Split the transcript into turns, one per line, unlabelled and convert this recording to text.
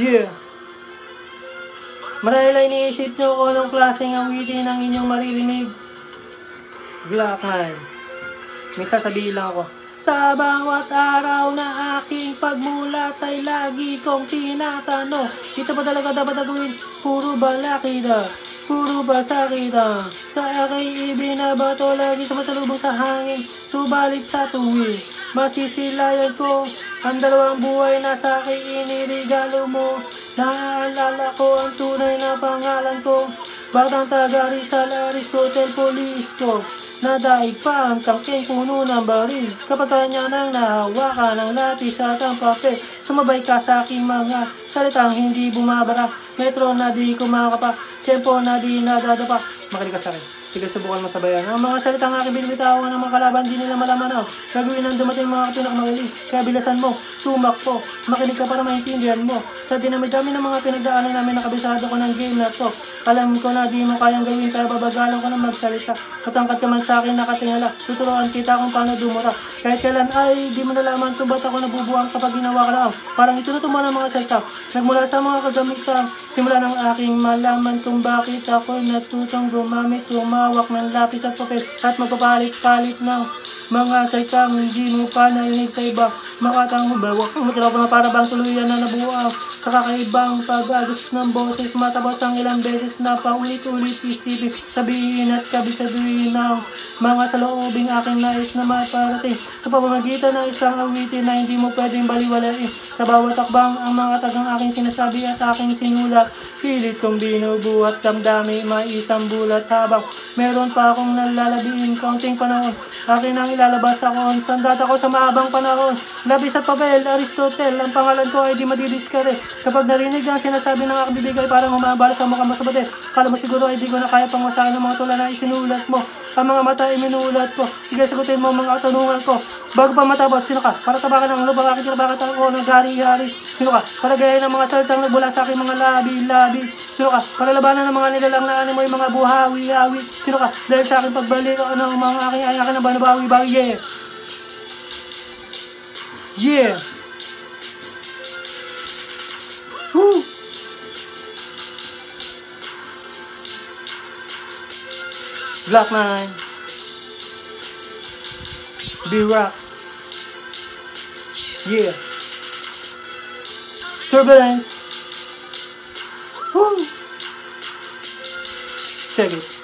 Yeah. Marahil ay iniisip nyo kung anong klaseng awitin ang inyong maririnig. Black Nine. May sasabihin lang ako. Sa bawat araw na aking pagmulat ay lagi kong tinatanong, ito ba talaga dapat gawin? Puro ba lakida? Puro ba sakita? Sa aking ibinabato lagi sumasalubong sa hangin, subalit sa tuwing masisilayan ko ang dalawang buhay na sa aking inirigalo mo. Naaalala ko ang tunay na pangalan ko, Batang taga Rizal, Aristotle, Police ko. Nadaig pa ang tangking puno ng baril, kapag kanya nang nahawakan ng lapis at ang papel. Sumabay ka sa aking mga salitang hindi bumabara, metro na di kumakapa, tempo na di nadadapa. Makinig ka sa akin, sige subukan mo sabayan ang mga salitang aking binibitawan ng mga kalaban, di nila malaman ang gagawin ng dumating mga pinakamagaling. Kaya bilasan mo, tumakbo, makinig ka para maintindihan mo. Sa dinami-dami ng mga pinagdaanan namin, nakabisado ko ng game na to. Alam ko na di mo kayang gawin, kaya babagalan ko na magsalita. Katangkat ka man sa akin nakatingala, tuturuan kita kung paano dumura. Kahit kailan ay di mo nalaman kung ba't ako nabubuang kapag ginawa ka lang. Parang itunuto mo ng mga salita, nagmula sa mga kagamitan. Simula ng aking malaman kung bakit ako natutong gumamit, tumawak ng lapis at papel at magpapalit-palit ng mga salitang hindi mo pa narinig sa iba. Makatang bawak, matirapo na para bang tuluyan na nabuo sa kakaibang pag-agos ng boses. Matapos ang ilang beses na paulit-ulit isipin, sabihin at kabisaduhin ng mga saloobing aking nais na maparating sa pamamagitan ng isang awitin na hindi mo pwedeng baliwalain. Sa bawat takbang ang mga tagang aking sinasabi at aking sinulat, pilit kong binubuhat damdami may isang bulat. Habang meron pa akong nalalabihin kaunting panahon, akin ang ilalabas ako. Sandat ako sa mahabang panahon, labis at papel, Aristotle. Ang pangalan ko ay di madidiskare. Kapag narinig ang sinasabi ng aking bibig ay parang umabala sa mukha masabate. Kala mo siguro ay di ko na kaya pang masakin ng mga tula na isinulat mo. Ang mga mata ay minulat ko. Sige, sagutin mo mga tanungan ko. Bago pa matapos, sino ka? Para tabakan ng ulo, bakit bakit ako naghari-hari? Sino ka? Para gayahin ng mga salitang nagbula sa aking mga labi-labi. Sino ka? Para labanan ng mga nilalang na animoy, mga buhawi-hawi. Sino ka? Dahil sa aking pagbalik ng mga aking ayakan na banabawi-bawi. Yeah! Yeah! Woo! Black Nine, B-Rock, yeah, Turbulence, woo, check it.